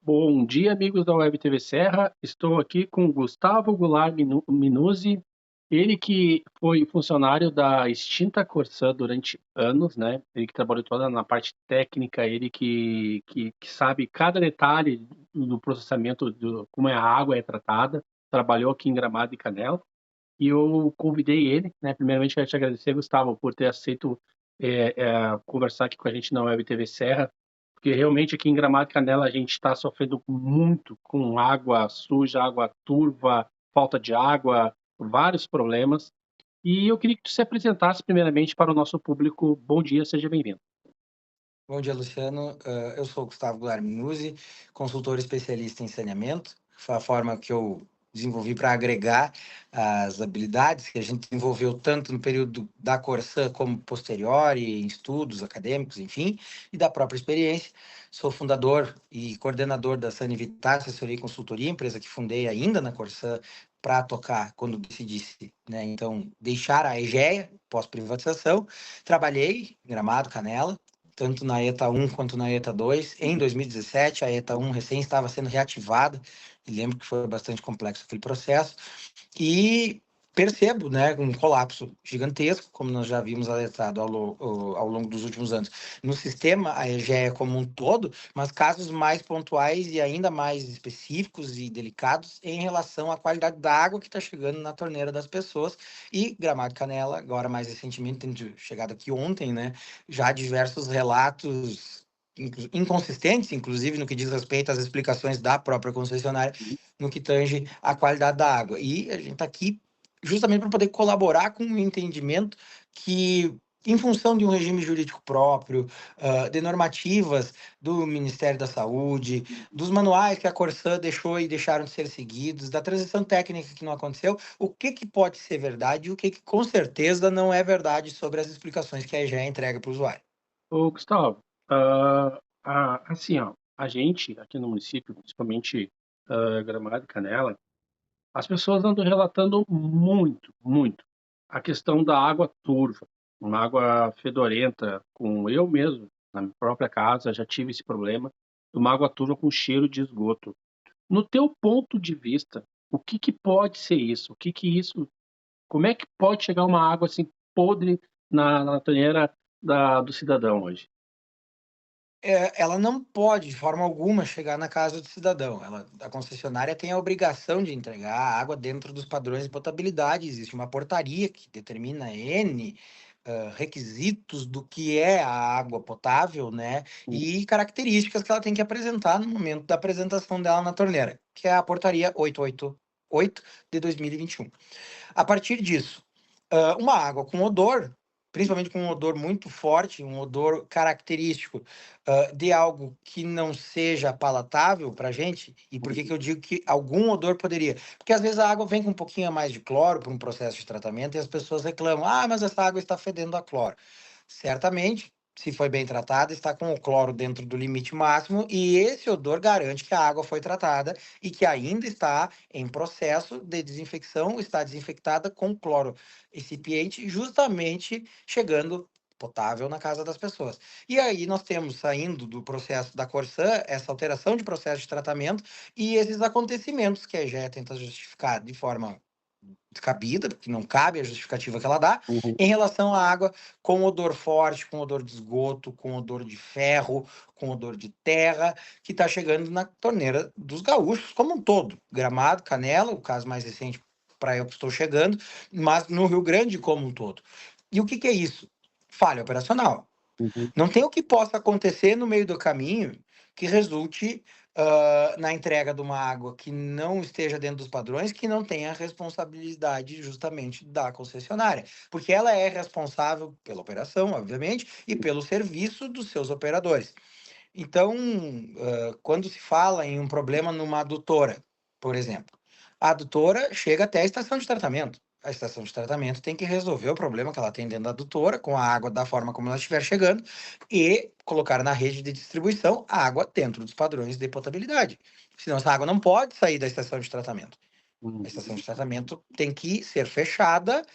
Bom dia, amigos da Web TV Serra. Estou aqui com Gustavo Goulart Minuzzi, ele que foi funcionário da extinta Corsã durante anos, né? Ele que trabalhou toda na parte técnica, ele que sabe cada detalhe do processamento, como a água é tratada. Trabalhou aqui em Gramado e Canela. E eu convidei ele, né? Primeiramente, quero te agradecer, Gustavo, por ter aceito conversar aqui com a gente na Web TV Serra, porque realmente aqui em Gramado e Canela a gente está sofrendo muito com água suja, água turva, falta de água, vários problemas. E eu queria que tu se apresentasse primeiramente para o nosso público. Bom dia, seja bem-vindo. Bom dia, Luciano. Eu sou o Gustavo Goulart Minuzzi, consultor especialista em saneamento. Foi a forma que eu desenvolvi para agregar as habilidades que a gente desenvolveu tanto no período da Corsã como posterior, e em estudos acadêmicos, enfim, e da própria experiência. Sou fundador e coordenador da Sanivitar Assessoria e Consultoria, empresa que fundei ainda na Corsã para tocar quando decidisse, né, então, deixar a EGEA pós-privatização. Trabalhei em Gramado, Canela, tanto na ETA 1 quanto na ETA 2. Em 2017, a ETA 1 recém estava sendo reativada, e lembro que foi bastante complexo aquele processo, e percebo, né, um colapso gigantesco, como nós já vimos alertado ao longo dos últimos anos, no sistema, a EGEA como um todo, mas casos mais pontuais e ainda mais específicos e delicados em relação à qualidade da água que está chegando na torneira das pessoas. E Gramado e Canela, agora mais recentemente, tendo chegado aqui ontem, né, já diversos relatos inconsistentes, inclusive no que diz respeito às explicações da própria concessionária, no que tange à qualidade da água. E a gente está aqui justamente para poder colaborar com um entendimento que, em função de um regime jurídico próprio, de normativas do Ministério da Saúde, dos manuais que a Corsã deixou e deixaram de ser seguidos, da transição técnica que não aconteceu, o que, que pode ser verdade e o que, que com certeza não é verdade sobre as explicações que a EGEA entrega para o usuário. Ô, Gustavo, assim, ó, a gente aqui no município, principalmente Gramado e Canela, as pessoas andam relatando muito, muito a questão da água turva, uma água fedorenta, com eu mesmo, na minha própria casa, já tive esse problema, de uma água turva com cheiro de esgoto. No teu ponto de vista, o que que pode ser isso? O que que isso, como é que pode chegar uma água assim podre na torneira do cidadão hoje? Ela não pode, de forma alguma, chegar na casa do cidadão. A concessionária tem a obrigação de entregar a água dentro dos padrões de potabilidade. Existe uma portaria que determina N requisitos do que é a água potável, né? E características que ela tem que apresentar no momento da apresentação dela na torneira, que é a portaria 888 de 2021. A partir disso, uma água com odor, principalmente com um odor muito forte, um odor característico, de algo que não seja palatável para a gente. E por que que eu digo que algum odor poderia? Porque às vezes a água vem com um pouquinho a mais de cloro para um processo de tratamento e as pessoas reclamam: "Ah, mas essa água está fedendo a cloro". Certamente, se foi bem tratada, está com o cloro dentro do limite máximo, e esse odor garante que a água foi tratada e que ainda está em processo de desinfecção, está desinfectada com cloro recipiente, justamente chegando potável na casa das pessoas. E aí nós temos, saindo do processo da Corsã, essa alteração de processo de tratamento e esses acontecimentos que a EGEA tenta justificar de forma descabida, porque não cabe a justificativa que ela dá, Uhum. em relação à água com odor forte, com odor de esgoto, com odor de ferro, com odor de terra, que está chegando na torneira dos gaúchos como um todo. Gramado, Canela, o caso mais recente para eu que estou chegando, mas no Rio Grande como um todo. E o que, que é isso? Falha operacional. Uhum. Não tem o que possa acontecer no meio do caminho que resulte, na entrega de uma água que não esteja dentro dos padrões, que não tenha responsabilidade justamente da concessionária, porque ela é responsável pela operação, obviamente, e pelo serviço dos seus operadores. Então, quando se fala em um problema numa adutora, por exemplo, a adutora chega até a estação de tratamento. A estação de tratamento tem que resolver o problema que ela tem dentro da adutora, com a água da forma como ela estiver chegando, e colocar na rede de distribuição a água dentro dos padrões de potabilidade. Senão, essa água não pode sair da estação de tratamento. A Uhum. estação de tratamento tem que ser fechada,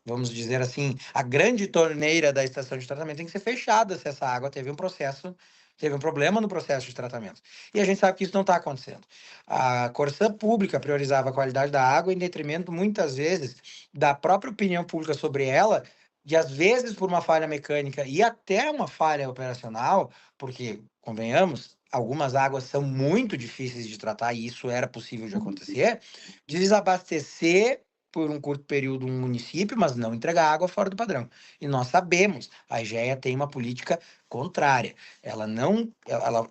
vamos dizer assim, a grande torneira da estação de tratamento tem que ser fechada se essa água teve um processo teve um problema no processo de tratamento. E a gente sabe que isso não está acontecendo. A Corsã pública priorizava a qualidade da água em detrimento, muitas vezes, da própria opinião pública sobre ela, e às vezes por uma falha mecânica e até uma falha operacional, porque, convenhamos, algumas águas são muito difíceis de tratar e isso era possível de acontecer, de desabastecer por um curto período um município, mas não entregar água fora do padrão. E nós sabemos, a IGEA tem uma política contrária. Ela não,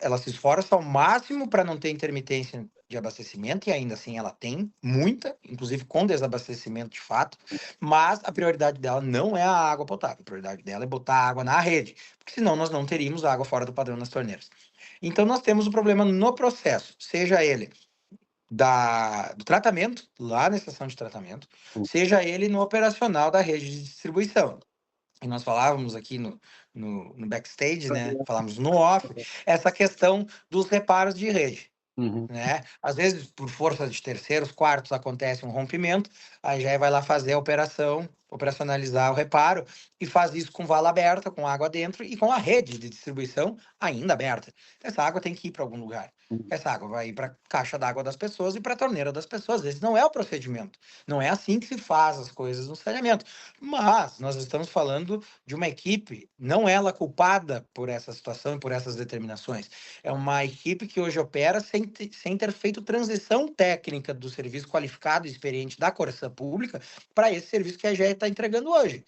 ela se esforça ao máximo para não ter intermitência de abastecimento, e ainda assim ela tem muita, inclusive com desabastecimento de fato, mas a prioridade dela não é a água potável, a prioridade dela é botar água na rede, porque senão nós não teríamos água fora do padrão nas torneiras. Então nós temos um problema no processo, seja ele do tratamento, lá na estação de tratamento, seja ele no operacional da rede de distribuição. E nós falávamos aqui no backstage, né? Falávamos no off, essa questão dos reparos de rede. Uhum. Né? Às vezes, por força de terceiros, quartos, acontece um rompimento, aí já vai lá fazer a operação, operacionalizar o reparo, e faz isso com vala aberta, com água dentro e com a rede de distribuição ainda aberta. Essa água tem que ir para algum lugar. Uhum. Essa água vai ir para a caixa d'água das pessoas e para a torneira das pessoas. Esse não é o procedimento. Não é assim que se faz as coisas no saneamento. Mas nós estamos falando de uma equipe, não ela culpada por essa situação e por essas determinações. É uma equipe que hoje opera sem ter feito transição técnica do serviço qualificado e experiente da Corsã Pública para esse serviço que a GE está entregando hoje.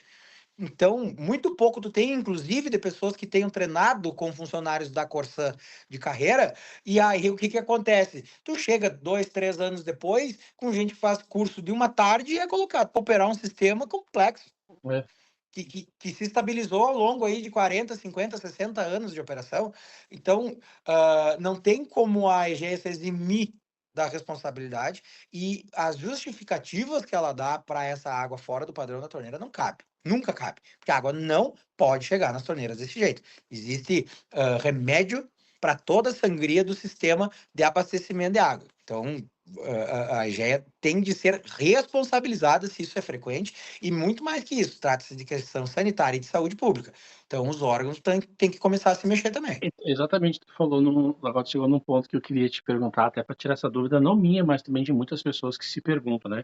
Então, muito pouco tu tem, inclusive, de pessoas que tenham treinado com funcionários da Corsã de carreira, e aí o que que acontece? Tu chega 2, 3 anos depois, com gente que faz curso de uma tarde e é colocado para operar um sistema complexo, É. que se estabilizou ao longo aí de 40, 50, 60 anos de operação. Então, não tem como a EGE se eximir da responsabilidade, e as justificativas que ela dá para essa água fora do padrão da torneira não cabe. Nunca cabe, porque a água não pode chegar nas torneiras desse jeito. Existe remédio para toda a sangria do sistema de abastecimento de água. Então, a EGEA tem de ser responsabilizada se isso é frequente, e muito mais que isso, trata-se de questão sanitária e de saúde pública. Então, os órgãos têm que começar a se mexer também. Exatamente, tu falou agora chegou num ponto que eu queria te perguntar, até para tirar essa dúvida, não minha, mas também de muitas pessoas que se perguntam, né?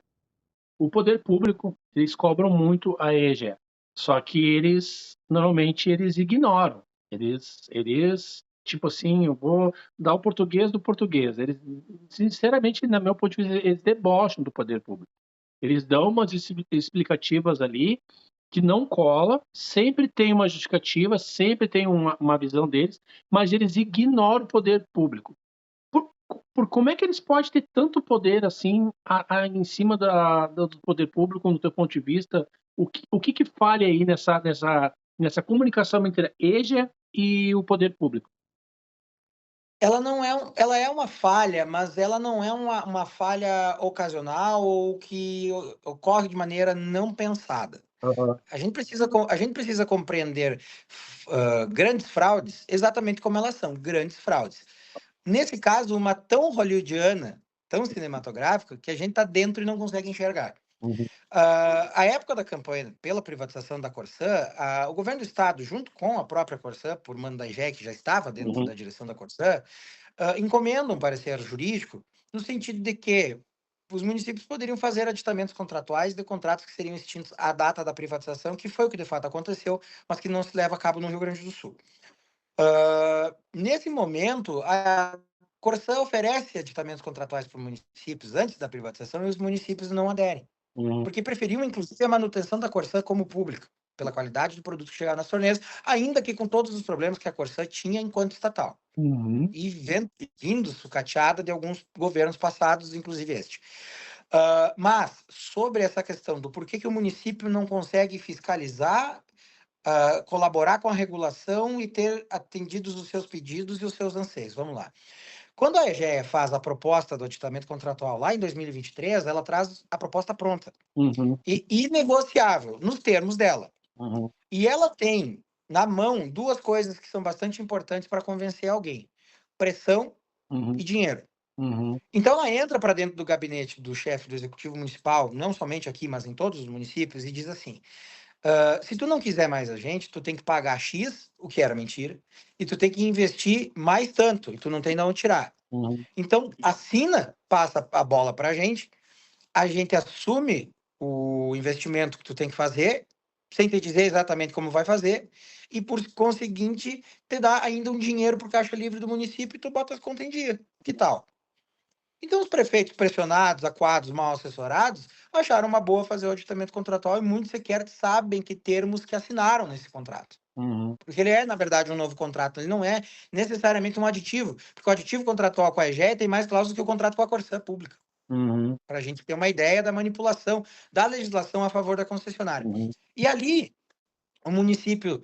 O poder público, eles cobram muito a EGE, só que normalmente, eles ignoram. Tipo assim, eu vou dar o português do português. Eles, sinceramente, no meu ponto de vista, eles debocham do poder público. Eles dão umas explicativas ali que não cola, sempre tem uma justificativa, sempre tem uma visão deles, mas eles ignoram o poder público. Por, por como é que eles podem ter tanto poder assim em cima do poder público, no teu ponto de vista? O que falha aí nessa comunicação entre a EJA e o poder público? Ela é uma falha, mas ela não é uma falha ocasional ou que ocorre de maneira não pensada. Aham. A gente precisa compreender grandes fraudes exatamente como elas são, grandes fraudes. Nesse caso, uma tão hollywoodiana, tão cinematográfica, que a gente está dentro e não consegue enxergar. Uhum. A época da campanha pela privatização da Corsã, o governo do estado, junto com a própria Corsã, por mando da IGE, que já estava dentro Uhum. da direção da Corsã, encomenda um parecer jurídico no sentido de que os municípios poderiam fazer aditamentos contratuais de contratos que seriam extintos à data da privatização, que foi o que de fato aconteceu, mas que não se leva a cabo no Rio Grande do Sul. Nesse momento, a Corsã oferece aditamentos contratuais para os municípios antes da privatização e os municípios não aderem, Uhum. porque preferiam, inclusive, a manutenção da Corsã como pública, pela qualidade do produto que chegava nas torneiras, ainda que com todos os problemas que a Corsã tinha enquanto estatal Uhum. e vindo sucateada de alguns governos passados, inclusive este. Mas, sobre essa questão do porquê que o município não consegue fiscalizar, colaborar com a regulação e ter atendidos os seus pedidos e os seus anseios. Vamos lá. Quando a EGEA faz a proposta do aditamento contratual lá em 2023, ela traz a proposta pronta Uhum. e inegociável, nos termos dela. Uhum. E ela tem na mão duas coisas que são bastante importantes para convencer alguém: pressão Uhum. e dinheiro. Uhum. Então ela entra para dentro do gabinete do chefe do executivo municipal, não somente aqui, mas em todos os municípios, e diz assim: Se tu não quiser mais a gente, tu tem que pagar X, o que era mentira, e tu tem que investir mais tanto, e tu não tem de onde tirar. Uhum. Então, assina, passa a bola para a gente assume o investimento que tu tem que fazer, sem te dizer exatamente como vai fazer, e por conseguinte, te dá ainda um dinheiro para o caixa livre do município e tu bota as contas em dia. Que tal? Então, os prefeitos pressionados, acuados, mal assessorados, acharam uma boa fazer o aditamento contratual e muitos sequer sabem que termos que assinaram nesse contrato. Uhum. Porque ele é, na verdade, um novo contrato, ele não é necessariamente um aditivo, porque o aditivo contratual com a EGEA tem mais cláusulas que o contrato com a Corsã Pública, Uhum. para a gente ter uma ideia da manipulação da legislação a favor da concessionária. Uhum. E ali, o município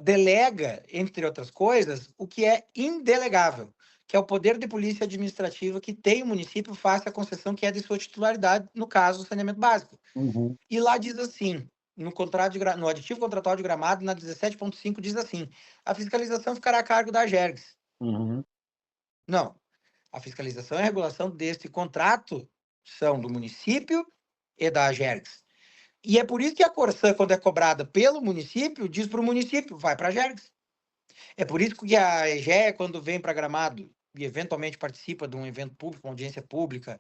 delega, entre outras coisas, o que é indelegável, que é o poder de polícia administrativa que tem o município face à concessão que é de sua titularidade, no caso, o saneamento básico. Uhum. E lá diz assim, no aditivo contratual de Gramado, na 17.5, diz assim: a fiscalização ficará a cargo da Agergs. Uhum. Não, a fiscalização e a regulação deste contrato são do município e da Agergs. E é por isso que a Corsã, quando é cobrada pelo município, diz para o município, vai para a Agergs. É por isso que a EGEA, quando vem para Gramado e eventualmente participa de um evento público, uma audiência pública,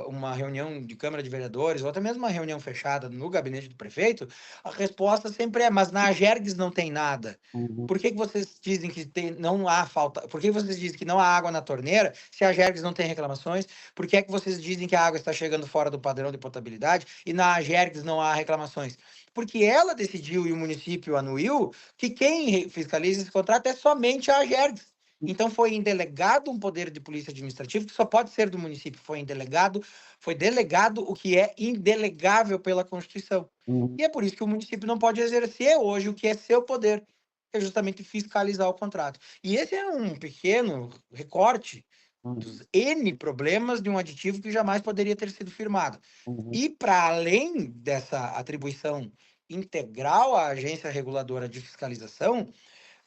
uma reunião de Câmara de Vereadores, ou até mesmo uma reunião fechada no gabinete do prefeito, a resposta sempre é: mas na Agergs não tem nada. Uhum. Por que que vocês dizem que não há falta? Por que vocês dizem que não há água na torneira se a Agergs não tem reclamações? Por que é que vocês dizem que a água está chegando fora do padrão de potabilidade e na Agergs não há reclamações? Porque ela decidiu e o município anuiu que quem fiscaliza esse contrato é somente a Agergs. Então foi indelegado um poder de polícia administrativa que só pode ser do município. Foi delegado o que é indelegável pela Constituição. Uhum. E é por isso que o município não pode exercer hoje o que é seu poder, que é justamente fiscalizar o contrato. E esse é um pequeno recorte Uhum. dos N problemas de um aditivo que jamais poderia ter sido firmado. Uhum. E para além dessa atribuição integral à agência reguladora de fiscalização,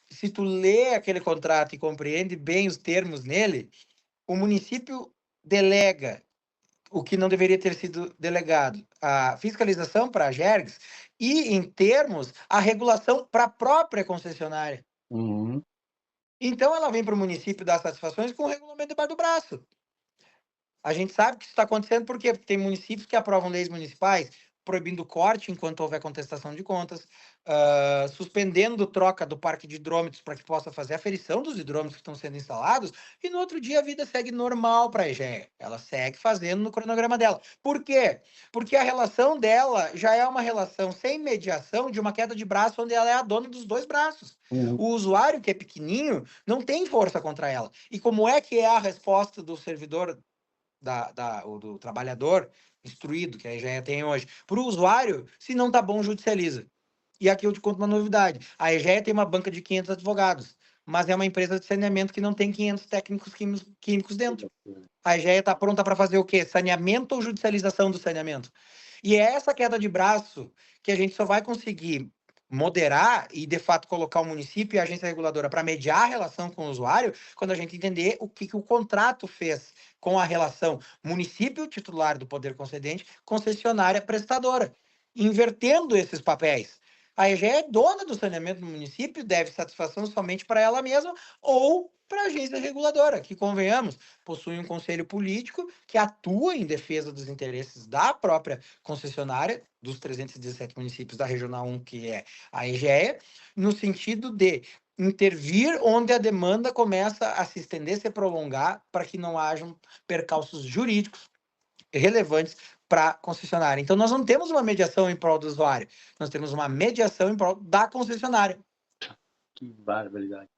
se tu lê aquele contrato e compreende bem os termos nele, o município delega o que não deveria ter sido delegado, a fiscalização para a Gergs e, em termos, a regulação para a própria concessionária. Uhum. Então, ela vem para o município dar satisfações com o regulamento debaixo do braço. A gente sabe que isso está acontecendo por quê? Porque tem municípios que aprovam leis municipais proibindo corte enquanto houver contestação de contas, suspendendo troca do parque de hidrômetros para que possa fazer a aferição dos hidrômetros que estão sendo instalados, e no outro dia a vida segue normal para a EGEA. Ela segue fazendo no cronograma dela. Por quê? Porque a relação dela já é uma relação sem mediação de uma queda de braço onde ela é a dona dos dois braços. Uhum. O usuário, que é pequenininho, não tem força contra ela. E como é que é a resposta do servidor ou do trabalhador instruído, que aí já tem hoje, para o usuário, se não tá bom, judicializa. E aqui eu te conto uma novidade. A EGEA tem uma banca de 500 advogados, mas é uma empresa de saneamento que não tem 500 técnicos químicos dentro. A EGEA está pronta para fazer o quê? Saneamento ou judicialização do saneamento? E é essa queda de braço que a gente só vai conseguir moderar e, de fato, colocar o município e a agência reguladora para mediar a relação com o usuário, quando a gente entender o que o contrato fez com a relação município, titular do poder concedente, concessionária prestadora, invertendo esses papéis. A EGEA é dona do saneamento do município, deve satisfação somente para ela mesma ou para a agência reguladora, que, convenhamos, possui um conselho político que atua em defesa dos interesses da própria concessionária, dos 317 municípios da Regional 1, que é a EGEA, no sentido de intervir onde a demanda começa a se estender, se prolongar, para que não hajam percalços jurídicos relevantes para a concessionária. Então, nós não temos uma mediação em prol do usuário, nós temos uma mediação em prol da concessionária. Que barbaridade.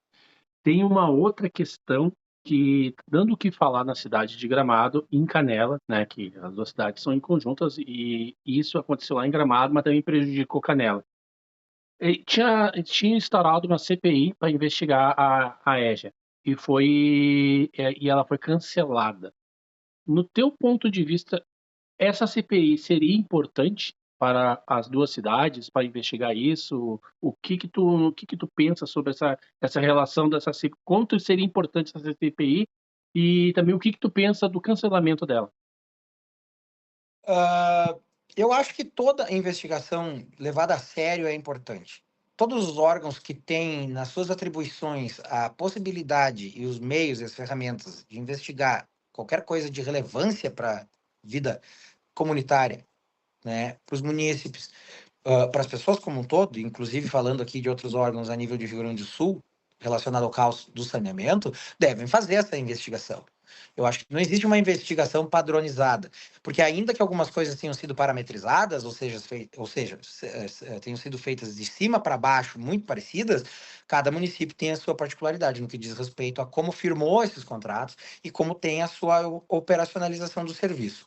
Tem uma outra questão que, dando o que falar na cidade de Gramado, em Canela, né, que as duas cidades são em conjuntas, e isso aconteceu lá em Gramado, mas também prejudicou Canela. E tinha instaurado uma CPI para investigar a EJA, e ela foi cancelada. No teu ponto de vista, essa CPI seria importante para as duas cidades, para investigar isso? O que que tu pensa sobre essa relação dessa CPI? Quanto seria importante essa CPI? E também o que que tu pensa do cancelamento dela? Eu acho que toda investigação levada a sério é importante. Todos os órgãos que têm nas suas atribuições a possibilidade e os meios e as ferramentas de investigar qualquer coisa de relevância para a vida comunitária, né, para os munícipes, para as pessoas como um todo, inclusive falando aqui de outros órgãos a nível de Rio Grande do Sul, relacionado ao caos do saneamento, devem fazer essa investigação. Eu acho que não existe uma investigação padronizada, porque ainda que algumas coisas tenham sido parametrizadas, tenham sido feitas de cima para baixo, muito parecidas, cada município tem a sua particularidade no que diz respeito a como firmou esses contratos e como tem a sua operacionalização do serviço.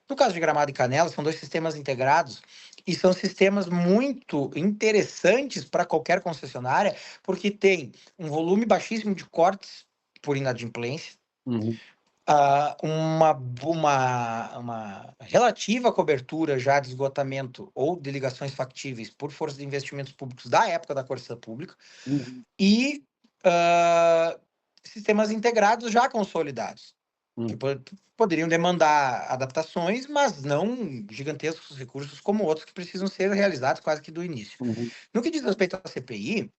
No caso de Gramado e Canela, são dois sistemas integrados e são sistemas muito interessantes para qualquer concessionária, porque tem um volume baixíssimo de cortes por inadimplência, Uhum, uma relativa cobertura já de esgotamento ou de ligações factíveis por força de investimentos públicos da época da Corsa Pública uhum, e ah, sistemas integrados já consolidados que uhum, poderiam demandar adaptações, mas não gigantescos recursos como outros que precisam ser realizados quase que do início. uhum, No que diz respeito à CPI,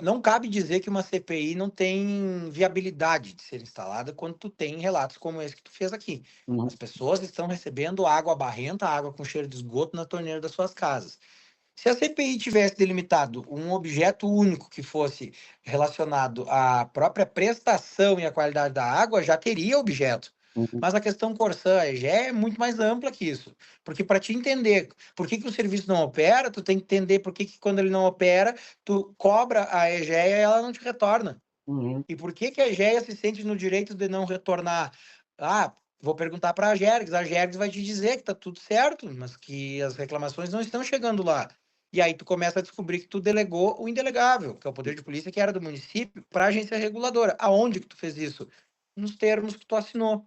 não cabe dizer que uma CPI não tem viabilidade de ser instalada quando tu tem relatos como esse que tu fez aqui. uhum, As pessoas estão recebendo água barrenta, água com cheiro de esgoto na torneira das suas casas. Se a CPI tivesse delimitado um objeto único que fosse relacionado à própria prestação e à qualidade da água, já teria objeto. uhum, Mas a questão Corsã, EGE é muito mais ampla que isso. Porque para te entender por que o serviço não opera, tu tem que entender por que quando ele não opera, tu cobra a EGEA e ela não te retorna. uhum, E por que a EGEA se sente no direito de não retornar? Ah, vou perguntar para a Gergs vai te dizer que está tudo certo, mas que as reclamações não estão chegando lá. E aí tu começa a descobrir que tu delegou o indelegável, que é o poder de polícia que era do município, para a agência reguladora. Aonde que tu fez isso? Nos termos que tu assinou.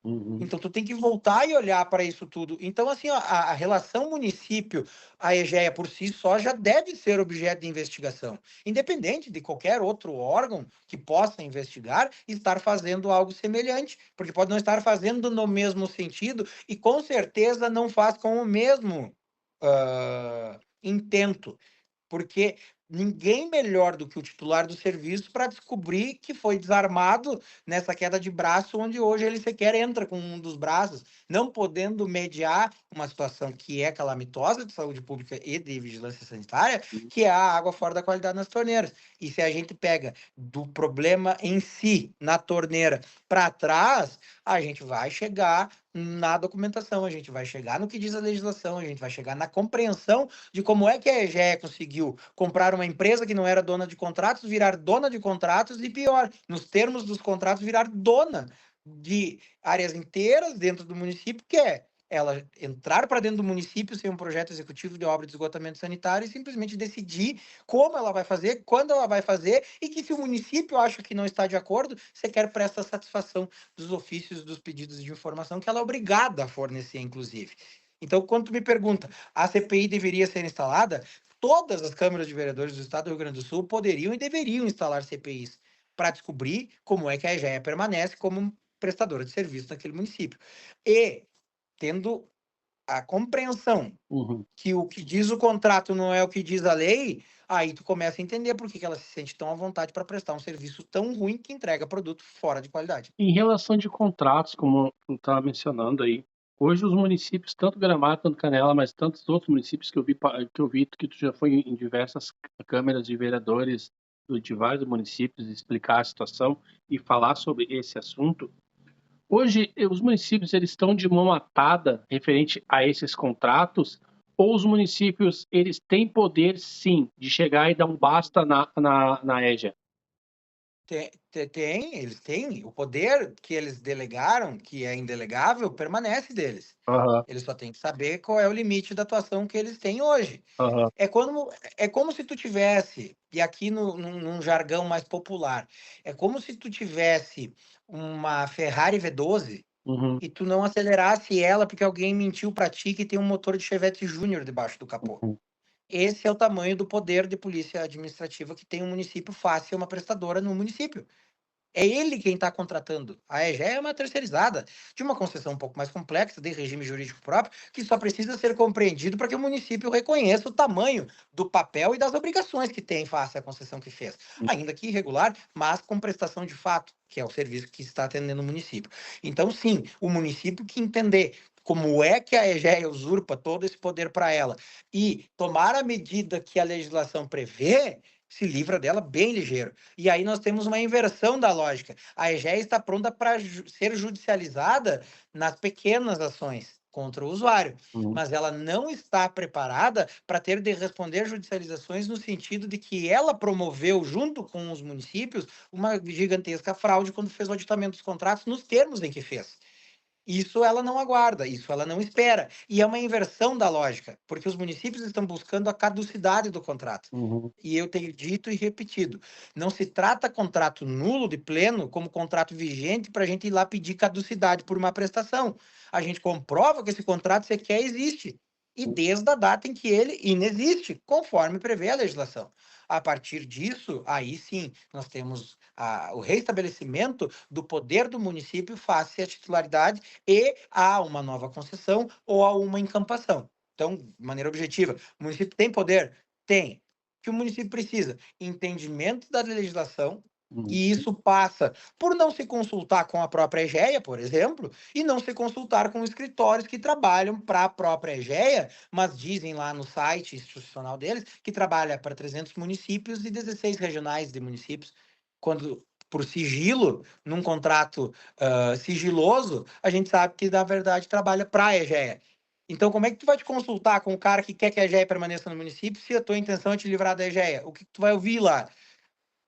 uhum, Então, tu tem que voltar e olhar para isso tudo. Então, assim, ó, a relação município, a EGEA por si só já deve ser objeto de investigação, independente de qualquer outro órgão que possa investigar e estar fazendo algo semelhante, porque pode não estar fazendo no mesmo sentido e com certeza não faz com o mesmo intento, porque ninguém melhor do que o titular do serviço para descobrir que foi desarmado nessa queda de braço, onde hoje ele sequer entra com um dos braços, não podendo mediar uma situação que é calamitosa de saúde pública e de vigilância sanitária, uhum, que é a água fora da qualidade nas torneiras. E se a gente pega do problema em si, na torneira, para trás, a gente vai chegar na documentação, a gente vai chegar no que diz a legislação, a gente vai chegar na compreensão de como é que a EGEA conseguiu comprar uma empresa que não era dona de contratos, virar dona de contratos e pior, nos termos dos contratos, virar dona de áreas inteiras dentro do município, que é ela entrar para dentro do município sem um projeto executivo de obra de esgotamento sanitário e simplesmente decidir como ela vai fazer, quando ela vai fazer, e que se o município acha que não está de acordo, sequer presta satisfação dos ofícios, dos pedidos de informação que ela é obrigada a fornecer, inclusive. Então, quando tu me pergunta, a CPI deveria ser instalada? Todas as câmaras de vereadores do estado do Rio Grande do Sul poderiam e deveriam instalar CPIs para descobrir como é que a EGEA permanece como prestadora de serviço naquele município. E, tendo a compreensão uhum. que o que diz o contrato não é o que diz a lei, aí tu começa a entender por que ela se sente tão à vontade para prestar um serviço tão ruim que entrega produto fora de qualidade. Em relação de contratos, como tu estava mencionando aí, hoje os municípios, tanto Gramado quanto Canela, mas tantos outros municípios que eu vi que tu já foi em diversas câmeras de vereadores de vários municípios explicar a situação e falar sobre esse assunto. Hoje, os municípios eles estão de mão atada referente a esses contratos, ou os municípios eles têm poder sim de chegar e dar um basta na EJA? Eles têm o poder que eles delegaram, que é indelegável, permanece deles. Aham, Eles só têm que saber qual é o limite da atuação que eles têm hoje. aham, É como se tu tivesse, e aqui num jargão mais popular, é como se tu tivesse uma Ferrari V12 uhum, e tu não acelerasse ela porque alguém mentiu para ti que tem um motor de Chevette Júnior debaixo do capô. uhum, Esse é o tamanho do poder de polícia administrativa que tem um município face a uma prestadora no município. É ele quem está contratando. A EGEA é uma terceirizada de uma concessão um pouco mais complexa, de regime jurídico próprio, que só precisa ser compreendido para que o município reconheça o tamanho do papel e das obrigações que tem face à concessão que fez. Ainda que irregular, mas com prestação de fato, que é o serviço que está atendendo o município. Então, sim, o município que entender como é que a EGEA usurpa todo esse poder para ela e tomar a medida que a legislação prevê, se livra dela bem ligeiro. E aí nós temos uma inversão da lógica. A EGEA está pronta para ser judicializada nas pequenas ações contra o usuário, Uhum. mas ela não está preparada para ter de responder judicializações no sentido de que ela promoveu, junto com os municípios, uma gigantesca fraude quando fez o aditamento dos contratos nos termos em que fez. Isso ela não aguarda, isso ela não espera. E é uma inversão da lógica, porque os municípios estão buscando a caducidade do contrato. Uhum. E eu tenho dito e repetido, não se trata contrato nulo de pleno como contrato vigente para a gente ir lá pedir caducidade por uma prestação. A gente comprova que esse contrato sequer existe. E desde a data em que ele inexiste, conforme prevê a legislação. A partir disso, aí sim, nós temos o restabelecimento do poder do município face à titularidade e a uma nova concessão ou a uma encampação. Então, de maneira objetiva, o município tem poder? Tem. O que o município precisa? Entendimento da legislação, Uhum. e isso passa por não se consultar com a própria EGEA, por exemplo, e não se consultar com escritórios que trabalham para a própria EGEA, mas dizem lá no site institucional deles que trabalha para 300 municípios e 16 regionais de municípios. Quando, por sigilo, num contrato sigiloso, a gente sabe que, na verdade, trabalha para a EGEA. Então, como é que tu vai te consultar com o cara que quer que a EGEA permaneça no município se a tua intenção é te livrar da EGEA? O que tu vai ouvir lá?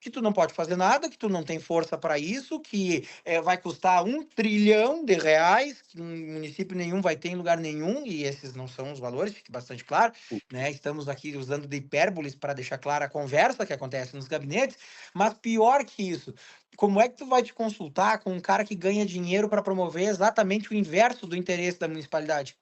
Que tu não pode fazer nada, que tu não tem força para isso, que vai custar 1 trilhão de reais, que município nenhum vai ter em lugar nenhum, e esses não são os valores, fique bastante claro, né? Estamos aqui usando de hipérboles para deixar clara a conversa que acontece nos gabinetes, mas pior que isso, como é que tu vai te consultar com um cara que ganha dinheiro para promover exatamente o inverso do interesse da municipalidade?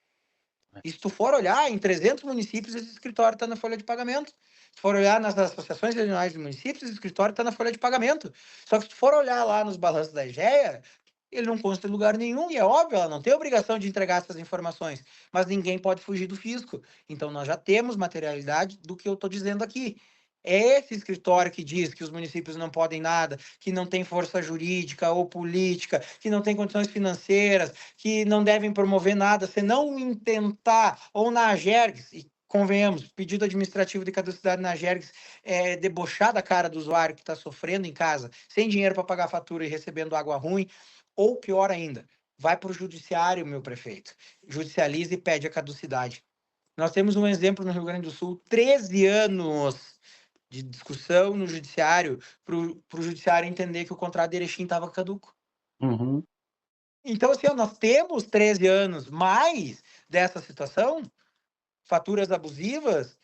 E se tu for olhar, em 300 municípios, esse escritório está na folha de pagamento. Se for olhar nas associações regionais de municípios, esse escritório está na folha de pagamento. Só que se tu for olhar lá nos balanços da EGEA, ele não consta em lugar nenhum, e é óbvio, ela não tem obrigação de entregar essas informações, mas ninguém pode fugir do fisco. Então, nós já temos materialidade do que eu estou dizendo aqui. É esse escritório que diz que os municípios não podem nada, que não tem força jurídica ou política, que não tem condições financeiras, que não devem promover nada, se não intentar, ou na Agergs, e convenhamos, pedido administrativo de caducidade na Agergs é debochar da cara do usuário que está sofrendo em casa, sem dinheiro para pagar a fatura e recebendo água ruim, ou pior ainda, vai para o judiciário, meu prefeito, judicializa e pede a caducidade. Nós temos um exemplo no Rio Grande do Sul, 13 anos de discussão no judiciário, para o judiciário entender que o contrato de Erechim estava caduco. Uhum. Então, assim, ó, nós temos 13 anos mais dessa situação, faturas abusivas,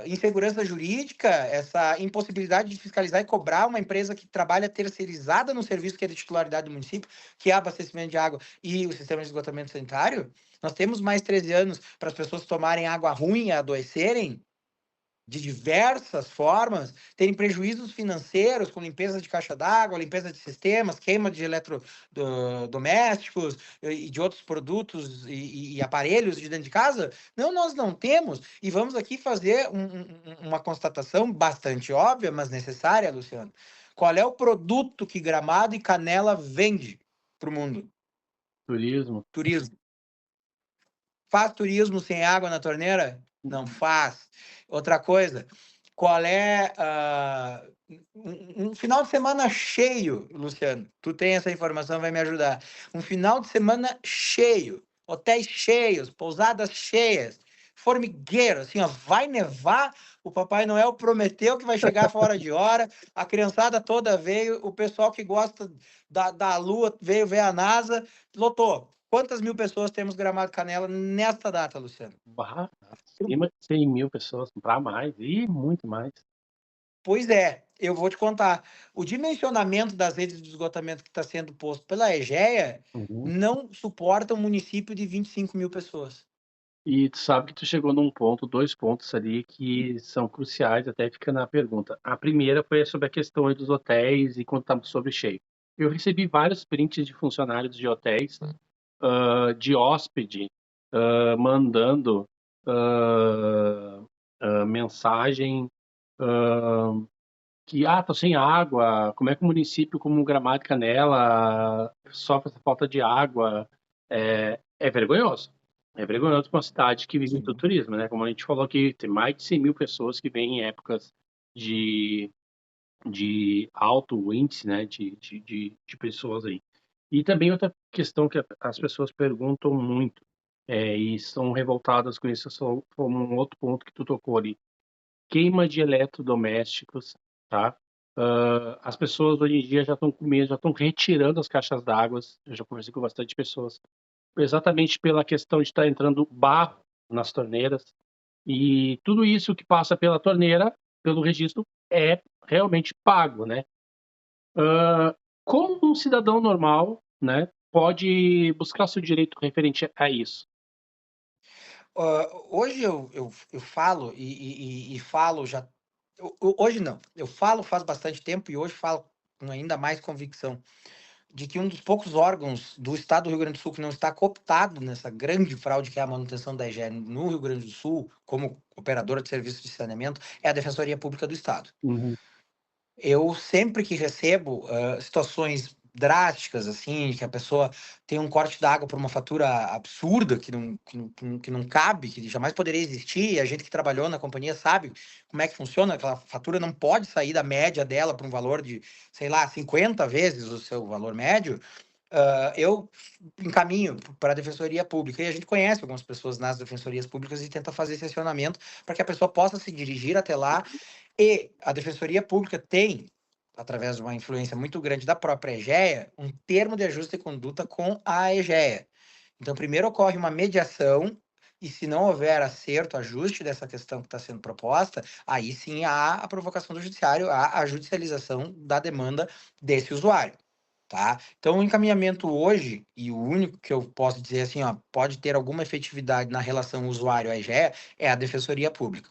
insegurança jurídica, essa impossibilidade de fiscalizar e cobrar uma empresa que trabalha terceirizada no serviço que é de titularidade do município, que é abastecimento de água e o sistema de esgotamento sanitário. Nós temos mais 13 anos para as pessoas tomarem água ruim e adoecerem de diversas formas, terem prejuízos financeiros com limpeza de caixa d'água, limpeza de sistemas, queima de eletrodomésticos e de outros produtos e aparelhos de dentro de casa? Não, nós não temos. E vamos aqui fazer uma constatação bastante óbvia, mas necessária, Luciano. Qual é o produto que Gramado e Canela vende para o mundo? Turismo. Turismo. Faz turismo sem água na torneira? Não faz. Outra coisa, qual é um final de semana cheio, Luciano? Tu tem essa informação, vai me ajudar. Um final de semana cheio, hotéis cheios, pousadas cheias, formigueiro, assim, ó, vai nevar. O Papai Noel prometeu que vai chegar fora de hora, a criançada toda veio, o pessoal que gosta da Lua veio ver a NASA, lotou. Quantas mil pessoas temos Gramado Canela nesta data, Luciano? Bah, acima de 100.000 pessoas, para mais, e muito mais. Pois é, eu vou te contar. O dimensionamento das redes de esgotamento que está sendo posto pela EGEA Uhum. não suporta um município de 25 mil pessoas. E tu sabe que tu chegou num ponto, 2 pontos ali que são cruciais, até fica na pergunta. A primeira foi sobre a questão aí dos hotéis e quando tá sobre cheio. Eu recebi vários prints de funcionários de hotéis, de hóspede, mandando, hã, mensagem, hã, que: "Ah, tô sem água, como é que o município como Gramado e Canela sofre essa falta de água?". É vergonhoso. É vergonhoso para uma cidade que vive do Sim. turismo, né, como a gente falou aqui, tem mais de 100.000 pessoas que vêm em épocas de alto índice, né, de pessoas aí. E também outra questão que as pessoas perguntam muito, e são revoltadas com isso, só como um outro ponto que tu tocou ali, queima de eletrodomésticos, tá? As pessoas hoje em dia já estão com medo, já estão retirando as caixas d'água. Eu já conversei com bastante pessoas, exatamente pela questão de estar entrando barro nas torneiras. E tudo isso que passa pela torneira, pelo registro, é realmente pago, né? Como um cidadão normal, né, pode buscar seu direito referente a isso? Hoje eu falo e falo já. Hoje não, eu falo faz bastante tempo e hoje falo com ainda mais convicção de que um dos poucos órgãos do estado do Rio Grande do Sul que não está cooptado nessa grande fraude que é a manutenção da EGE no Rio Grande do Sul, como operadora de serviço de saneamento, é a Defensoria Pública do Estado. Uhum, Eu sempre que recebo situações drásticas, assim, que a pessoa tem um corte d'água por uma fatura absurda, que não cabe, que jamais poderia existir, e a gente que trabalhou na companhia sabe como é que funciona, aquela fatura não pode sair da média dela para um valor de, sei lá, 50 vezes o seu valor médio. Eu encaminho para a Defensoria Pública, e a gente conhece algumas pessoas nas defensorias públicas e tenta fazer esse acionamento para que a pessoa possa se dirigir até lá, e a Defensoria Pública tem, através de uma influência muito grande da própria EGEA, um termo de ajuste de conduta com a EGEA. Então, primeiro ocorre uma mediação, e se não houver acerto, ajuste dessa questão que está sendo proposta, aí sim há a provocação do judiciário, há a judicialização da demanda desse usuário. Tá? Então, o encaminhamento hoje, e o único que eu posso dizer assim, ó, pode ter alguma efetividade na relação usuário à EGEA, é a Defensoria Pública.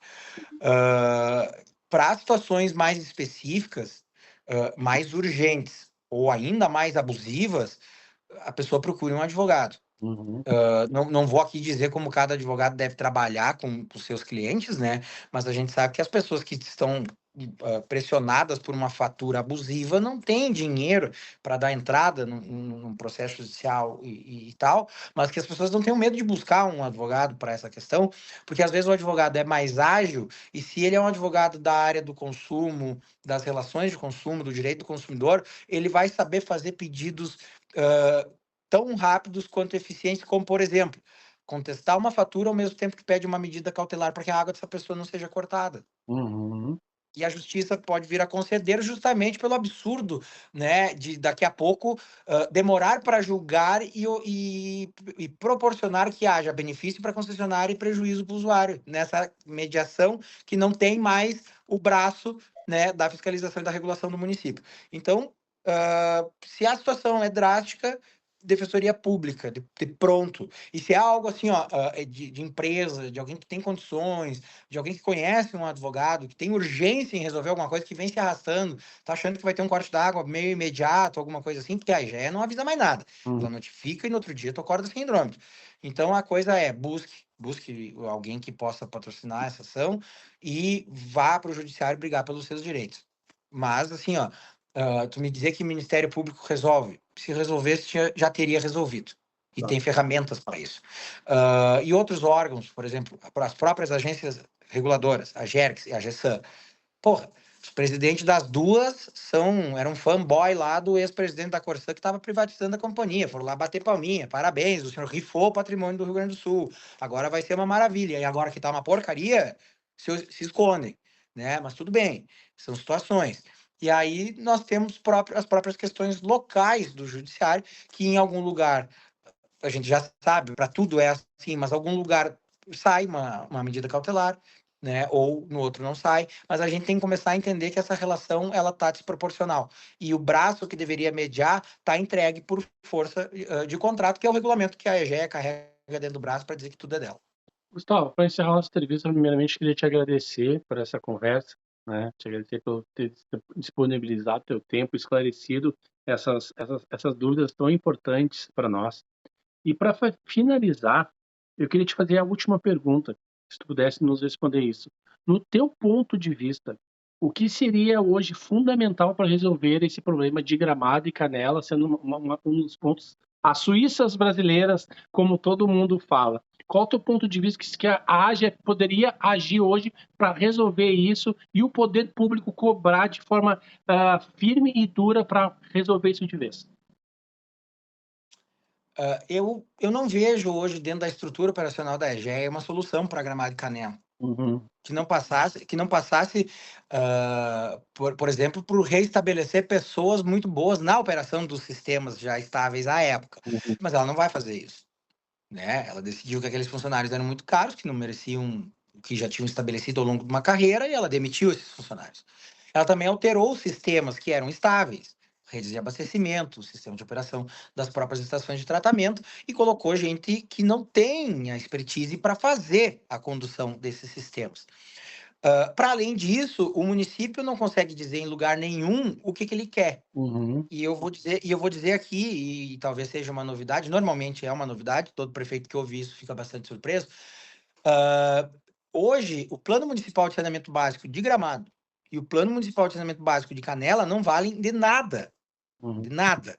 Para situações mais específicas, mais urgentes ou ainda mais abusivas, a pessoa procura um advogado. uhum, Não vou aqui dizer como cada advogado deve trabalhar com os seus clientes, né? Mas a gente sabe que as pessoas que estão pressionadas por uma fatura abusiva não têm dinheiro para dar entrada num processo judicial e tal, mas que as pessoas não tenham medo de buscar um advogado para essa questão, porque às vezes o advogado é mais ágil, e se ele é um advogado da área do consumo, das relações de consumo, do direito do consumidor, ele vai saber fazer pedidos uh, tão rápidos quanto eficientes, como, por exemplo, contestar uma fatura ao mesmo tempo que pede uma medida cautelar para que a água dessa pessoa não seja cortada. uhum, E a justiça pode vir a conceder justamente pelo absurdo, né, de daqui a pouco demorar para julgar e proporcionar que haja benefício para a concessionária e prejuízo para o usuário, nessa mediação que não tem mais o braço, né, da fiscalização e da regulação do município. Então, se a situação é drástica, defensoria pública, de pronto. E se é algo assim, ó, de empresa, de alguém que tem condições, de alguém que conhece um advogado, que tem urgência em resolver alguma coisa, que vem se arrastando, tá achando que vai ter um corte d'água meio imediato, alguma coisa assim, porque a IGE não avisa mais nada. uhum, Ela notifica e no outro dia tu acorda sem hidrômetro. Então a coisa é, busque alguém que possa patrocinar essa ação e vá para o judiciário brigar pelos seus direitos. Mas, assim, ó, tu me dizer que o Ministério Público resolve, se resolvesse, já teria resolvido. E tá. tem ferramentas para isso. E outros órgãos, por exemplo, as próprias agências reguladoras, a GERCS e a GESAM. Porra, os presidentes das duas eram fanboy lá do ex-presidente da Corsã que estava privatizando a companhia. Foram lá bater palminha. Parabéns, o senhor rifou o patrimônio do Rio Grande do Sul. Agora vai ser uma maravilha. E agora que tá uma porcaria, se escondem, né? Mas tudo bem, são situações. E aí nós temos as próprias questões locais do judiciário, que em algum lugar a gente já sabe, para tudo é assim, mas algum lugar sai uma medida cautelar, né? Ou no outro não sai, mas a gente tem que começar a entender que essa relação ela tá desproporcional. E o braço que deveria mediar está entregue por força de contrato, que é o regulamento que a EGE carrega dentro do braço para dizer que tudo é dela. Gustavo, para encerrar nossa entrevista, primeiramente queria te agradecer por essa conversa, né? Te agradecer por ter disponibilizado teu tempo, esclarecido essas dúvidas tão importantes para nós. E para finalizar, eu queria te fazer a última pergunta, se tu pudesse nos responder isso. No teu ponto de vista, o que seria hoje fundamental para resolver esse problema de Gramado e Canela, sendo um dos pontos, as Suíças brasileiras, como todo mundo fala? Qual o teu ponto de vista que a AGE poderia agir hoje para resolver isso e o poder público cobrar de forma firme e dura para resolver isso de vez? Eu não vejo hoje dentro da estrutura operacional da EGEA uma solução para Gramado e Canela. Uhum, Que não passasse, por exemplo, por reestabelecer pessoas muito boas na operação dos sistemas já estáveis à época. uhum, Mas ela não vai fazer isso, né? Ela decidiu que aqueles funcionários eram muito caros, que não mereciam o que já tinham estabelecido ao longo de uma carreira, e ela demitiu esses funcionários. Ela também alterou os sistemas que eram estáveis, redes de abastecimento, o sistema de operação das próprias estações de tratamento, e colocou gente que não tem a expertise para fazer a condução desses sistemas. Para além disso, o município não consegue dizer em lugar nenhum o que ele quer. uhum, E eu vou dizer aqui, e talvez seja uma novidade, normalmente é uma novidade, todo prefeito que ouve isso fica bastante surpreso. Ah, Hoje, o Plano Municipal de Saneamento Básico de Gramado e o Plano Municipal de Saneamento Básico de Canela não valem de nada, de uhum, nada.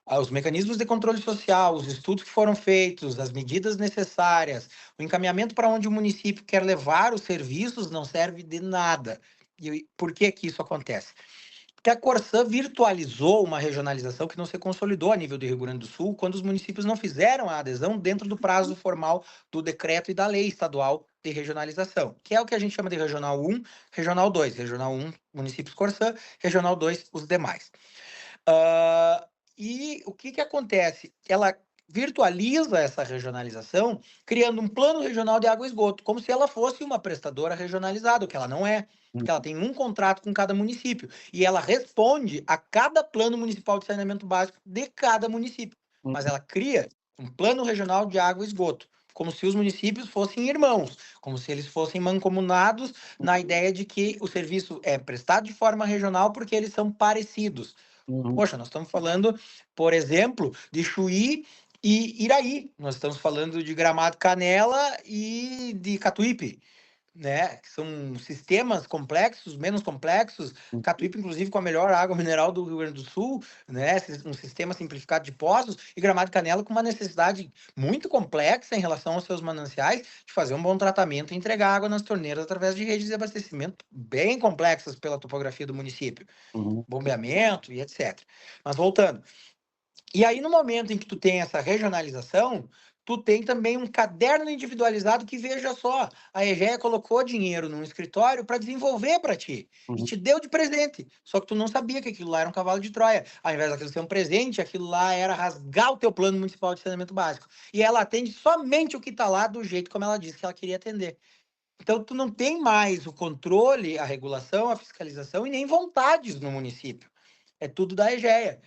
Os mecanismos de controle social, os estudos que foram feitos, as medidas necessárias, o encaminhamento para onde o município quer levar os serviços não serve de nada. E por que que isso acontece? Porque a Corsã virtualizou uma regionalização que não se consolidou a nível do Rio Grande do Sul, quando os municípios não fizeram a adesão dentro do prazo formal do decreto e da lei estadual de regionalização, que é o que a gente chama de Regional 1, Regional 2. Regional 1, municípios Corsã, Regional 2, os demais. Ah, e o que que acontece? Ela virtualiza essa regionalização, criando um plano regional de água e esgoto, como se ela fosse uma prestadora regionalizada, o que ela não é, porque ela tem um contrato com cada município e ela responde a cada plano municipal de saneamento básico de cada município. uhum, Mas ela cria um plano regional de água e esgoto, como se os municípios fossem irmãos, como se eles fossem mancomunados na ideia de que o serviço é prestado de forma regional porque eles são parecidos. uhum, Poxa, nós estamos falando, por exemplo, de Chuí e Iraí. Nós estamos falando de Gramado Canela e de Catuípe, né? Que são sistemas complexos, menos complexos. uhum, Catuípe, inclusive, com a melhor água mineral do Rio Grande do Sul, né? Um sistema simplificado de poços. E Gramado Canela com uma necessidade muito complexa em relação aos seus mananciais de fazer um bom tratamento e entregar água nas torneiras através de redes de abastecimento bem complexas pela topografia do município, uhum, bombeamento e etc. Mas voltando. E aí, no momento em que tu tem essa regionalização, tu tem também um caderno individualizado que, veja só, a EGEA colocou dinheiro num escritório para desenvolver para ti e uhum, te deu de presente. Só que tu não sabia que aquilo lá era um cavalo de Troia. Ao invés daquilo ser um presente, aquilo lá era rasgar o teu plano municipal de saneamento básico. E ela atende somente o que está lá do jeito como ela disse que ela queria atender. Então, tu não tem mais o controle, a regulação, a fiscalização e nem vontades no município. É tudo da EGEA.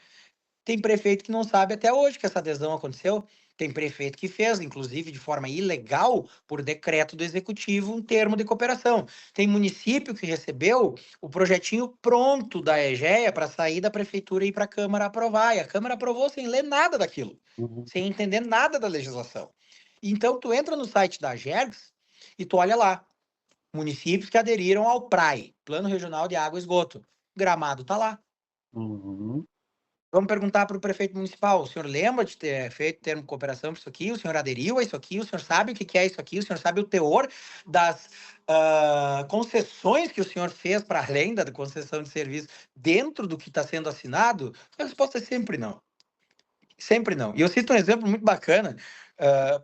Tem prefeito que não sabe até hoje que essa adesão aconteceu. Tem prefeito que fez, inclusive de forma ilegal, por decreto do executivo, um termo de cooperação. Tem município que recebeu o projetinho pronto da EGEA para sair da prefeitura e ir para a Câmara aprovar. E a Câmara aprovou sem ler nada daquilo, uhum, sem entender nada da legislação. Então, tu entra no site da GERGS e tu olha lá, municípios que aderiram ao PRAE, Plano Regional de Água e Esgoto. Gramado está lá. uhum. Vamos perguntar para o prefeito municipal: o senhor lembra de ter feito termo de cooperação para isso aqui? O senhor aderiu a isso aqui? O senhor sabe o que é isso aqui? O senhor sabe o teor das concessões que o senhor fez para além da concessão de serviço dentro do que está sendo assinado? A resposta é sempre não. Sempre não. E eu cito um exemplo muito bacana,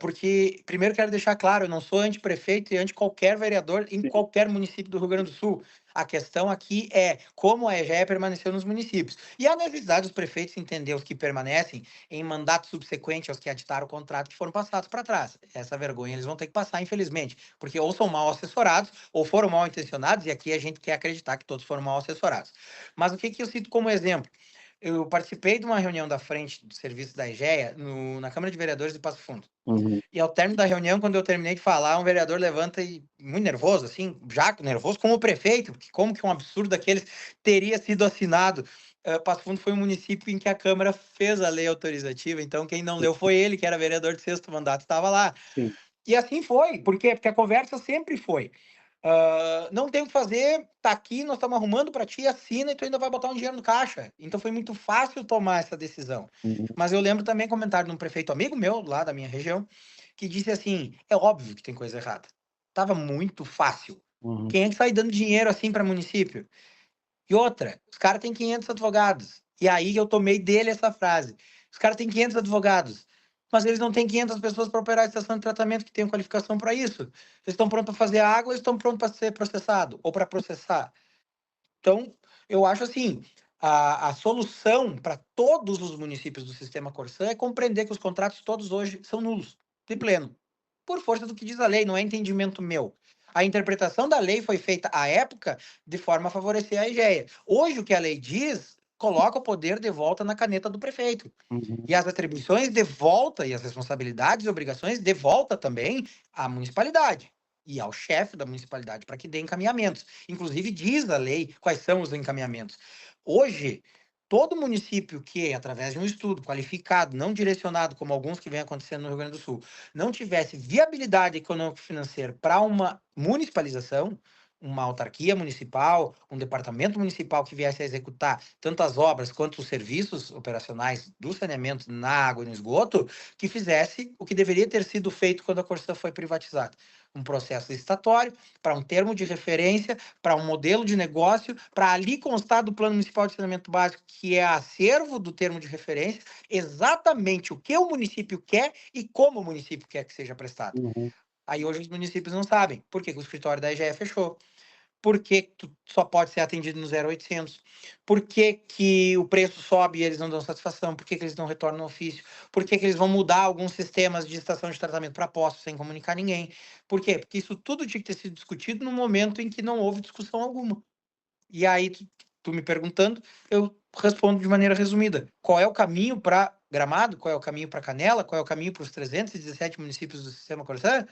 porque, primeiro, quero deixar claro: eu não sou anti-prefeito e anti qualquer vereador em Sim. qualquer município do Rio Grande do Sul. A questão aqui é como a EGEA permaneceu nos municípios. E a necessidade dos prefeitos entender os que permanecem em mandato subsequente aos que aditaram o contrato que foram passados para trás. Essa vergonha eles vão ter que passar, infelizmente, porque ou são mal assessorados ou foram mal intencionados, e aqui a gente quer acreditar que todos foram mal assessorados. Mas o que eu cito como exemplo? Eu participei de uma reunião da frente do serviço da EGEA na Câmara de Vereadores de Passo Fundo. Uhum. E ao término da reunião, quando eu terminei de falar, um vereador levanta e, muito nervoso, assim, já nervoso como o prefeito, porque como que um absurdo daqueles teria sido assinado? Passo Fundo foi um município em que a Câmara fez a lei autorizativa, então quem não leu foi ele, que era vereador de sexto mandato, estava lá. Sim. E assim foi. Por quê? Porque a conversa sempre foi: não tem o que fazer, tá aqui, nós estamos arrumando para ti, assina e tu ainda vai botar um dinheiro no caixa. Então foi muito fácil tomar essa decisão. Uhum. Mas eu lembro também comentário de um prefeito amigo meu, lá da minha região, que disse assim: é óbvio que tem coisa errada. Tava muito fácil. Uhum. Quem é que sai dando dinheiro assim para município? E outra, os caras têm 500 advogados. E aí eu tomei dele essa frase. Os caras têm 500 advogados, mas eles não têm 500 pessoas para operar a estação de tratamento que tenham qualificação para isso. Eles estão prontos para fazer água, eles estão prontos para ser processado ou para processar. Então, eu acho assim, a solução para todos os municípios do sistema Corsã é compreender que os contratos todos hoje são nulos, de pleno, por força do que diz a lei, não é entendimento meu. A interpretação da lei foi feita à época de forma a favorecer a EGEA. Hoje, o que a lei diz, coloca o poder de volta na caneta do prefeito. Uhum. E as atribuições de volta, e as responsabilidades e obrigações de volta também à municipalidade e ao chefe da municipalidade para que dê encaminhamentos. Inclusive, diz a lei quais são os encaminhamentos. Hoje, todo município que, através de um estudo qualificado, não direcionado, como alguns que vem acontecendo no Rio Grande do Sul, não tivesse viabilidade econômico-financeira para uma municipalização, uma autarquia municipal, um departamento municipal que viesse a executar tanto as obras quanto os serviços operacionais do saneamento na água e no esgoto, que fizesse o que deveria ter sido feito quando a Corsã foi privatizada. Um processo licitatório, para um termo de referência, para um modelo de negócio, para ali constar do Plano Municipal de Saneamento Básico, que é acervo do termo de referência, exatamente o que o município quer e como o município quer que seja prestado. Uhum. Aí hoje os municípios não sabem. Por que que o escritório da EGE fechou? Por que tu só pode ser atendido no 0800? Por que que o preço sobe e eles não dão satisfação? Por que que eles não retornam o ofício? Por que que eles vão mudar alguns sistemas de estação de tratamento para postos sem comunicar ninguém? Por quê? Porque isso tudo tinha que ter sido discutido no momento em que não houve discussão alguma. E aí, tu me perguntando, eu respondo de maneira resumida. Qual é o caminho para Gramado? Qual é o caminho para Canela? Qual é o caminho para os 317 municípios do sistema Corsã?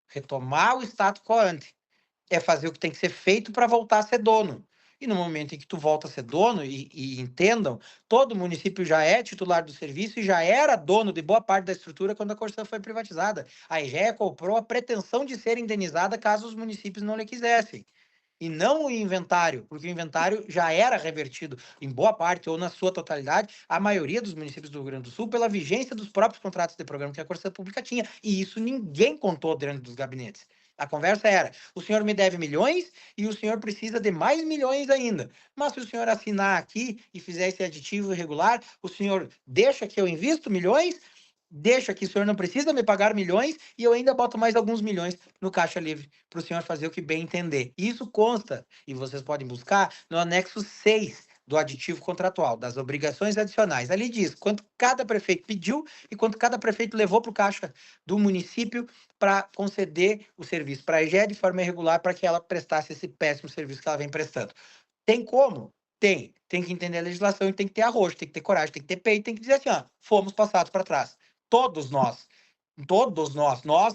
Retomar o status quo ante. É fazer o que tem que ser feito para voltar a ser dono. E no momento em que tu volta a ser dono, e entendam, todo município já é titular do serviço e já era dono de boa parte da estrutura quando a Corsã foi privatizada. A EGEA comprou a pretensão de ser indenizada caso os municípios não lhe quisessem. E não o inventário, porque o inventário já era revertido em boa parte ou na sua totalidade, a maioria dos municípios do Rio Grande do Sul, pela vigência dos próprios contratos de programa que a Corsã Pública tinha. E isso ninguém contou dentro dos gabinetes. A conversa era: o senhor me deve milhões e o senhor precisa de mais milhões ainda. Mas se o senhor assinar aqui e fizer esse aditivo irregular, o senhor deixa que eu invisto milhões, deixa que o senhor não precisa me pagar milhões e eu ainda boto mais alguns milhões no caixa livre para o senhor fazer o que bem entender. Isso consta, e vocês podem buscar, no anexo 6 do aditivo contratual, das obrigações adicionais. Ali diz quanto cada prefeito pediu e quanto cada prefeito levou para o caixa do município para conceder o serviço para a EGE de forma irregular para que ela prestasse esse péssimo serviço que ela vem prestando. Tem como? Tem. Tem que entender a legislação e tem que ter arrojo, tem que ter coragem, tem que ter peito, tem que dizer assim, ó, fomos passados para trás. Todos nós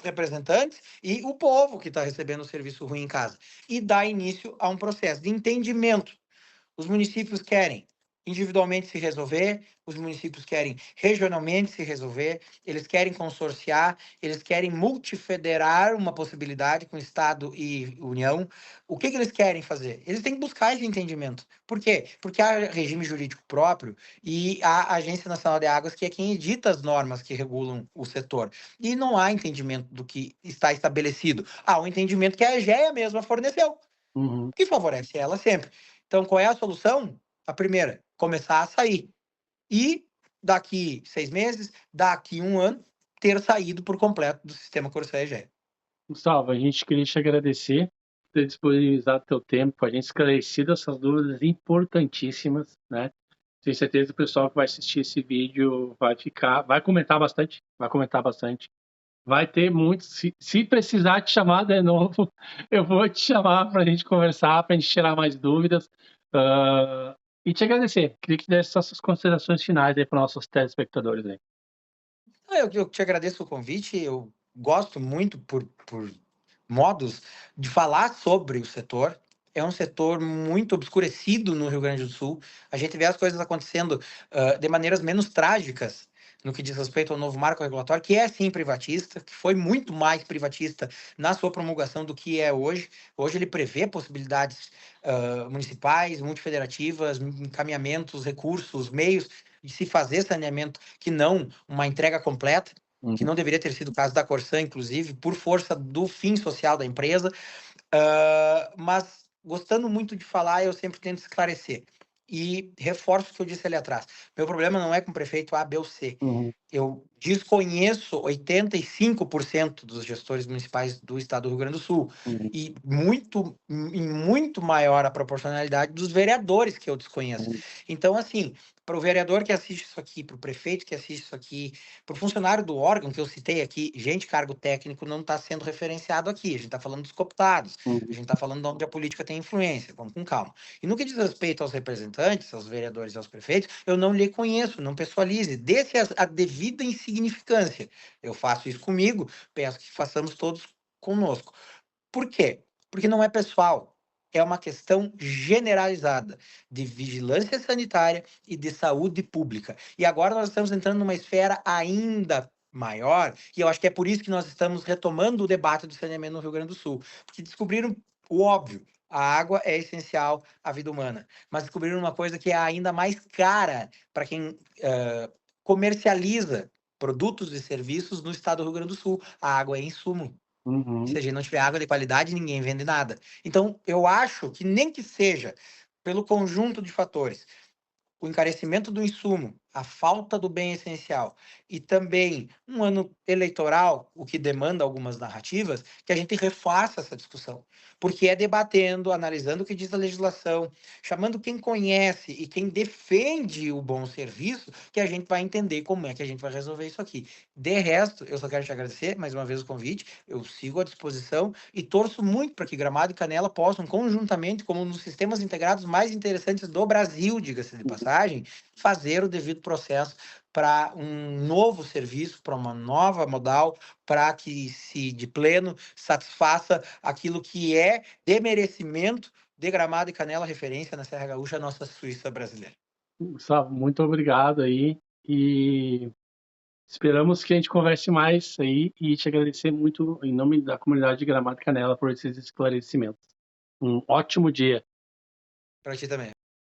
representantes e o povo que está recebendo o serviço ruim em casa. E dá início a um processo de entendimento. Os municípios querem individualmente se resolver, os municípios querem regionalmente se resolver, eles querem consorciar, eles querem multifederar uma possibilidade com Estado e União. O que que eles querem fazer? Eles têm que buscar esse entendimento. Por quê? Porque há regime jurídico próprio e a Agência Nacional de Águas, que é quem edita as normas que regulam o setor. E não há entendimento do que está estabelecido. Há um entendimento que a EGEA mesma forneceu, Uhum. que favorece ela sempre. Então, qual é a solução? A primeira, começar a sair. E daqui 6 meses, daqui 1 ano, ter saído por completo do sistema Corsã EGEA. Gustavo, a gente queria te agradecer por ter disponibilizado teu tempo, a gente esclarecido essas dúvidas importantíssimas, né? Tenho certeza que o pessoal que vai assistir esse vídeo vai comentar bastante, Vai ter muito, se precisar te chamar de novo, eu vou te chamar para a gente conversar, para a gente tirar mais dúvidas. E te agradecer. Queria que desse suas considerações finais aí para nossos telespectadores aí. Eu te agradeço o convite. Eu gosto muito por modos de falar sobre o setor. É um setor muito obscurecido no Rio Grande do Sul. A gente vê as coisas acontecendo de maneiras menos trágicas no que diz respeito ao novo marco regulatório, que é sim privatista, que foi muito mais privatista na sua promulgação do que é hoje. Hoje ele prevê possibilidades municipais, multifederativas, encaminhamentos, recursos, meios de se fazer saneamento, que não uma entrega completa, que não deveria ter sido o caso da Corsã, inclusive, por força do fim social da empresa. Mas, gostando muito de falar, eu sempre tento esclarecer. E reforço o que eu disse ali atrás. Meu problema não é com o prefeito A, B ou C. Uhum, Eu desconheço 85% dos gestores municipais do estado do Rio Grande do Sul. uhum, E em muito maior a proporcionalidade dos vereadores que eu desconheço. uhum, Então, assim, para o vereador que assiste isso aqui, para o prefeito que assiste isso aqui, para o funcionário do órgão que eu citei aqui, gente, cargo técnico não está sendo referenciado aqui. A gente está falando dos cooptados, a uhum, gente está falando de onde a política tem influência. Vamos com calma. E no que diz respeito aos representantes, aos vereadores e aos prefeitos, eu não lhe conheço, não pessoalize, dê-se a devida insignificância. Eu faço isso comigo, peço que façamos todos conosco. Por quê? Porque não é pessoal. É uma questão generalizada de vigilância sanitária e de saúde pública. E agora nós estamos entrando numa esfera ainda maior, e eu acho que é por isso que nós estamos retomando o debate do saneamento no Rio Grande do Sul, porque descobriram o óbvio. A água é essencial à vida humana, mas descobriram uma coisa que é ainda mais cara para quem comercializa produtos e serviços no estado do Rio Grande do Sul. A água é insumo. Se uhum, a gente não tiver água de qualidade, ninguém vende nada. Então, eu acho que nem que seja pelo conjunto de fatores, o encarecimento do insumo, a falta do bem essencial e também um ano eleitoral, o que demanda algumas narrativas, que a gente refaça essa discussão. Porque é debatendo, analisando o que diz a legislação, chamando quem conhece e quem defende o bom serviço, que a gente vai entender como é que a gente vai resolver isso aqui. De resto, eu só quero te agradecer mais uma vez o convite, eu sigo à disposição e torço muito para que Gramado e Canela possam, conjuntamente, como um dos sistemas integrados mais interessantes do Brasil, diga-se de uhum. passagem, fazer o devido processo para um novo serviço, para uma nova modal, para que se de pleno satisfaça aquilo que é de merecimento de Gramado e Canela, referência na Serra Gaúcha, nossa Suíça brasileira. Gustavo, muito obrigado aí e esperamos que a gente converse mais aí e te agradecer muito em nome da comunidade de Gramado e Canela por esses esclarecimentos. Um ótimo dia. Para ti também.